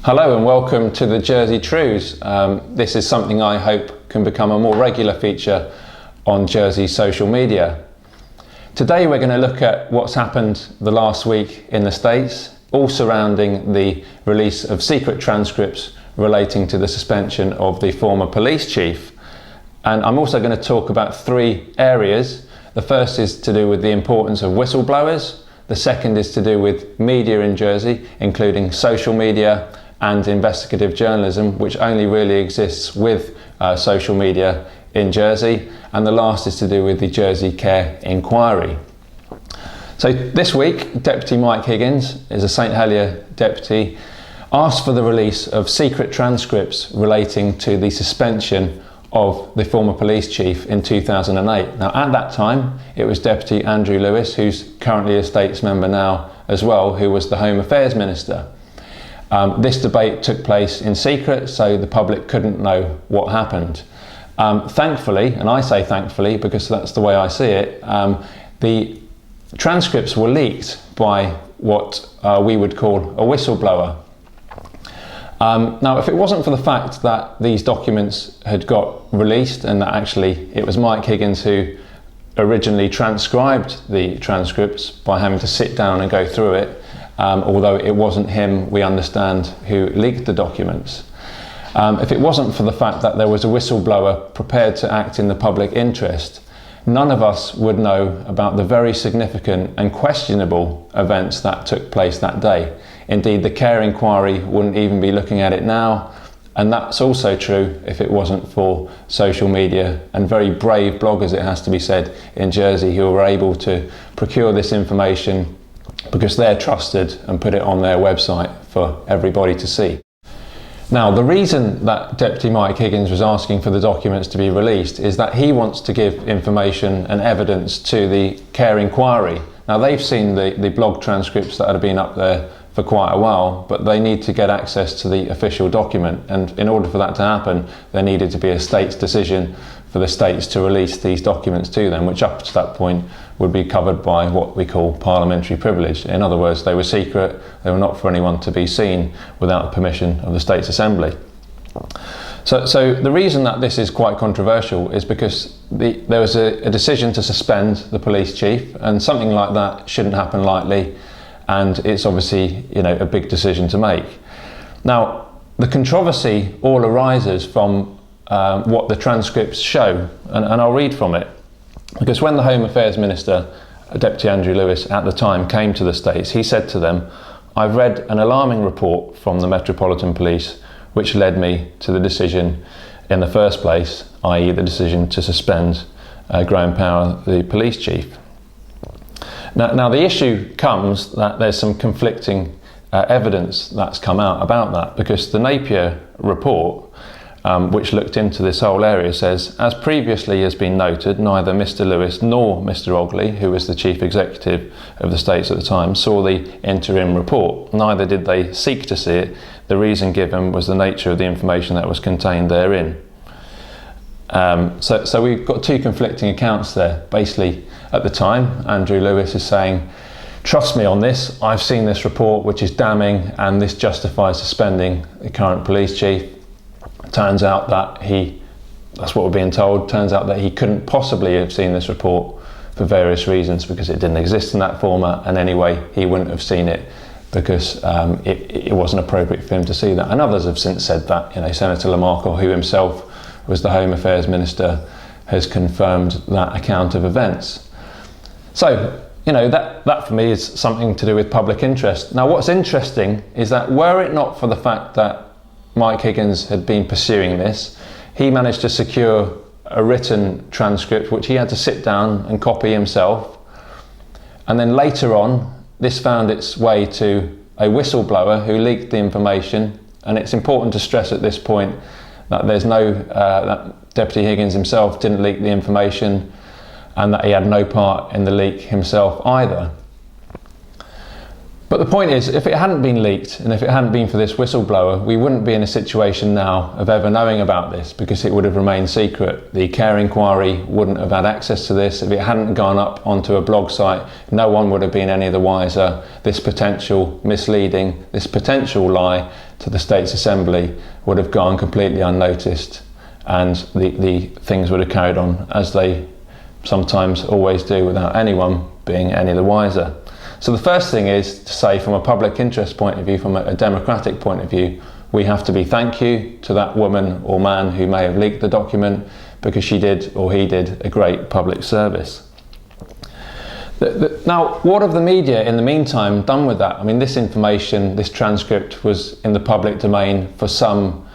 Hello and welcome to the Jersey Trews. This is something I hope can become a more regular feature on Jersey social media. Today we're going to look at what's happened the last week in the States, all surrounding the release of secret transcripts relating to the suspension of the former police chief. And I'm also going to talk about three areas. The first is to do with the importance of whistleblowers. The second is to do with media in Jersey, including social media and investigative journalism, which only really exists with social media in Jersey. And the last is to do with the Jersey Care Inquiry. So this week, Deputy Mike Higgins, is a St Helier deputy, asked for the release of secret transcripts relating to the suspension of the former police chief in 2008. Now at that time, it was Deputy Andrew Lewis, who's currently a States member now as well, who was the Home Affairs Minister. This debate took place in secret, so the public couldn't know what happened. Thankfully, and I say thankfully because that's the way I see it, the transcripts were leaked by what we would call a whistleblower. Now, if it wasn't for the fact that these documents had got released and that actually it was Mike Higgins who originally transcribed the transcripts by having to sit down and go through it, although it wasn't him, we understand, who leaked the documents. If it wasn't for the fact that there was a whistleblower prepared to act in the public interest, none of us would know about the very significant and questionable events that took place that day. Indeed, the Care Inquiry wouldn't even be looking at it now, and that's also true if it wasn't for social media and very brave bloggers, it has to be said, in Jersey, who were able to procure this information because they're trusted and put it on their website for everybody to see. Now, the reason that Deputy Mike Higgins was asking for the documents to be released is that he wants to give information and evidence to the Care Inquiry. Now, they've seen the blog transcripts that have been up there for quite a while, but they need to get access to the official document, and in order for that to happen, there needed to be a state's decision for the states to release these documents to them, which up to that point would be covered by what we call parliamentary privilege. In other words, they were secret, they were not for anyone to be seen without the permission of the States Assembly. So the reason that this is quite controversial is because there was a decision to suspend the police chief, and something like that shouldn't happen lightly, and it's obviously, a big decision to make. Now, the controversy all arises from what the transcripts show, and I'll read from it. Because when the Home Affairs Minister, Deputy Andrew Lewis, at the time came to the States, he said to them, "I've read an alarming report from the Metropolitan Police which led me to the decision in the first place, i.e. the decision to suspend Graham Power, the police chief." Now the issue comes that there's some conflicting evidence that's come out about that, because the Napier report, which looked into this whole area, says, as previously has been noted, neither Mr Lewis nor Mr Ogley, who was the chief executive of the States at the time, saw the interim report. Neither did they seek to see it. The reason given was the nature of the information that was contained therein. So we've got two conflicting accounts there. Basically, at the time, Andrew Lewis is saying, trust me on this, I've seen this report which is damning and this justifies suspending the current police chief. Turns out that that's what we're being told, turns out that he couldn't possibly have seen this report for various reasons, because it didn't exist in that format, and anyway he wouldn't have seen it because it wasn't appropriate for him to see that. And others have since said that. Senator Lamarck, who himself was the Home Affairs Minister, has confirmed that account of events. So that for me is something to do with public interest. Now what's interesting is that were it not for the fact that Mike Higgins had been pursuing this, he managed to secure a written transcript which he had to sit down and copy himself, and then later on this found its way to a whistleblower who leaked the information. And it's important to stress at this point that that Deputy Higgins himself didn't leak the information, and that he had no part in the leak himself either. But the point is, if it hadn't been leaked and if it hadn't been for this whistleblower, we wouldn't be in a situation now of ever knowing about this, because it would have remained secret. The care inquiry wouldn't have had access to this. If it hadn't gone up onto a blog site, no one would have been any the wiser. This potential misleading, this potential lie to the States Assembly would have gone completely unnoticed, and the things would have carried on as they sometimes always do, without anyone being any the wiser. So the first thing is to say, from a public interest point of view, from a democratic point of view, we have to be thank you to that woman or man who may have leaked the document, because she did, or he did, a great public service. Now, what have the media in the meantime done with that? I mean, this information, this transcript was in the public domain for some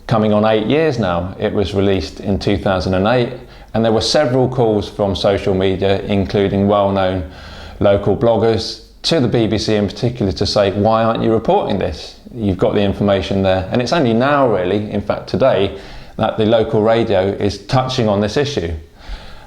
coming on 8 years now. It was released in 2008, and there were several calls from social media, including well-known local bloggers, to the BBC in particular, to say, why aren't you reporting this? You've got the information there. And it's only now, really, in fact today, that the local radio is touching on this issue.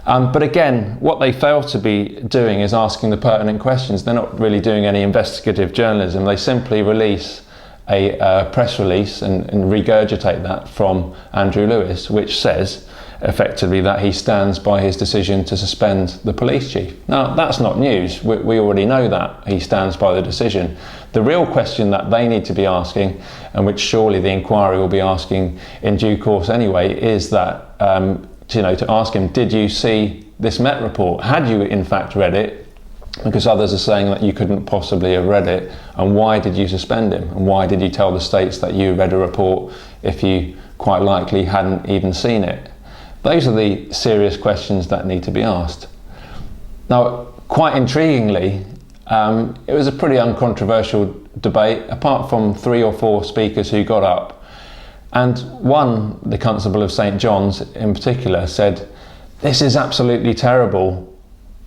But again, what they fail to be doing is asking the pertinent questions. They're not really doing any investigative journalism. They simply release a press release and regurgitate that from Andrew Lewis, which says effectively that he stands by his decision to suspend the police chief. Now, that's not news. We already know that he stands by the decision. The real question that they need to be asking, and which surely the inquiry will be asking in due course anyway, is that to ask him, did you see this Met report? Had you in fact read it? Because others are saying that you couldn't possibly have read it. And why did you suspend him? And why did you tell the States that you read a report if you quite likely hadn't even seen it? Those are the serious questions that need to be asked. Now, quite intriguingly, it was a pretty uncontroversial debate, apart from 3 or 4 speakers who got up. And one, the Constable of St. John's in particular, said, "This is absolutely terrible."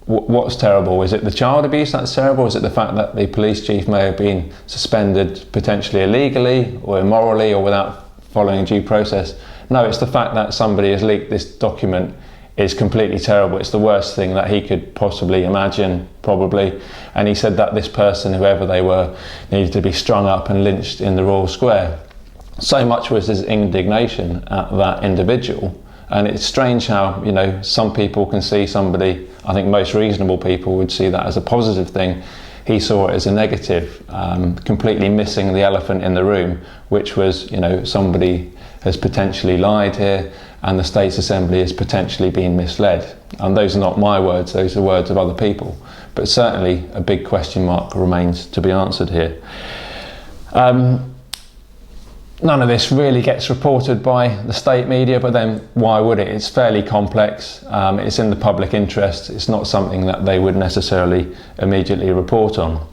What's terrible? Is it the child abuse that's terrible? Is it the fact that the police chief may have been suspended potentially illegally or immorally or without following due process? No, it's the fact that somebody has leaked this document is completely terrible. It's the worst thing that he could possibly imagine, probably. And he said that this person, whoever they were, needed to be strung up and lynched in the Royal Square. So much was his indignation at that individual. And it's strange how, some people can see somebody, I think most reasonable people would see that as a positive thing. He saw it as a negative, completely missing the elephant in the room, which was, somebody has potentially lied here and the States Assembly has potentially been misled. And those are not my words, those are words of other people. But certainly a big question mark remains to be answered here. None of this really gets reported by the state media, but then why would it? It's fairly complex, it's in the public interest, it's not something that they would necessarily immediately report on.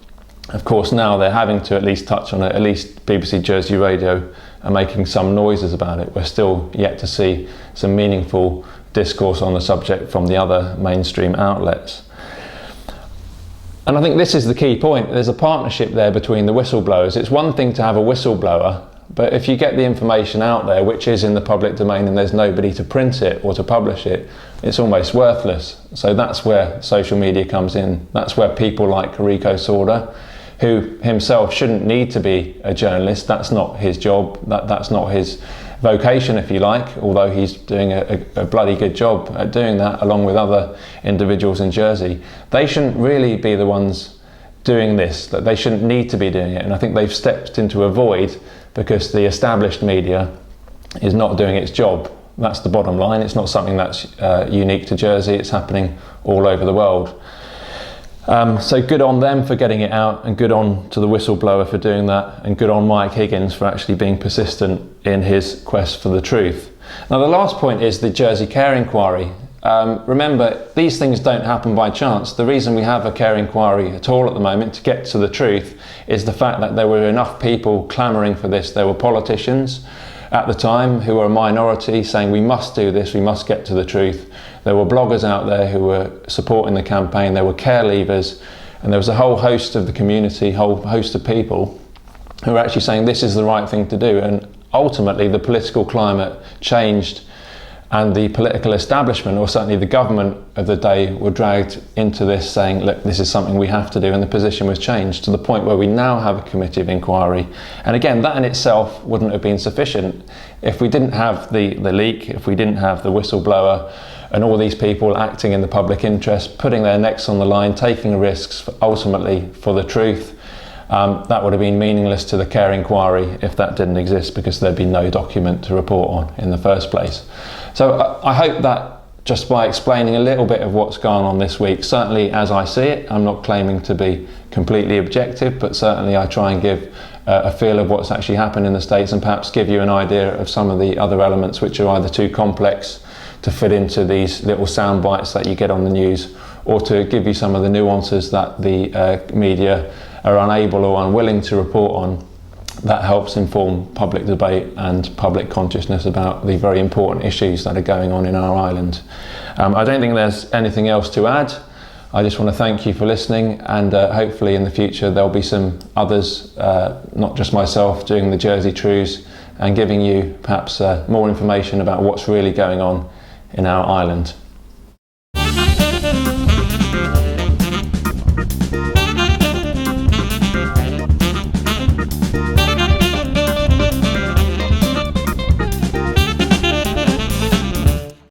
Of course, now they're having to at least touch on it. At least BBC Jersey Radio are making some noises about it. We're still yet to see some meaningful discourse on the subject from the other mainstream outlets. And I think this is the key point. There's a partnership there between the whistleblowers. It's one thing to have a whistleblower, but if you get the information out there, which is in the public domain, and there's nobody to print it or to publish it, it's almost worthless. So that's where social media comes in. That's where people like Rico Sorda, who himself shouldn't need to be a journalist. That's not his job. That's not his vocation, if you like, although he's doing a bloody good job at doing that, along with other individuals in Jersey. They shouldn't really be the ones doing this, that they shouldn't need to be doing it. And I think they've stepped into a void because the established media is not doing its job. That's the bottom line. It's not something that's unique to Jersey. It's happening all over the world. So good on them for getting it out, and good on to the whistleblower for doing that, and good on Mike Higgins for actually being persistent in his quest for the truth. Now, the last point is the Jersey Care Inquiry. Remember, these things don't happen by chance. The reason we have a care inquiry at all at the moment, to get to the truth, is the fact that there were enough people clamouring for this. There were politicians at the time who were a minority saying we must do this, we must get to the truth. There were bloggers out there who were supporting the campaign, there were care leavers, and there was a whole host of the community, whole host of people who were actually saying this is the right thing to do. And ultimately the political climate changed And the political establishment, or certainly the government of the day, were dragged into this saying, look, this is something we have to do, and the position was changed to the point where we now have a committee of inquiry. And again, that in itself wouldn't have been sufficient. If we didn't have the leak, if we didn't have the whistleblower and all these people acting in the public interest, putting their necks on the line, taking risks ultimately for the truth, that would have been meaningless to the Care inquiry if that didn't exist, because there'd be no document to report on in the first place. So I hope that just by explaining a little bit of what's gone on this week, certainly as I see it, I'm not claiming to be completely objective, but certainly I try and give a feel of what's actually happened in the States, and perhaps give you an idea of some of the other elements which are either too complex to fit into these little sound bites that you get on the news, or to give you some of the nuances that the media are unable or unwilling to report on, that helps inform public debate and public consciousness about the very important issues that are going on in our island. I don't think there's anything else to add. I just want to thank you for listening, and hopefully in the future there'll be some others, not just myself, doing the Jersey Trews and giving you perhaps more information about what's really going on in our island.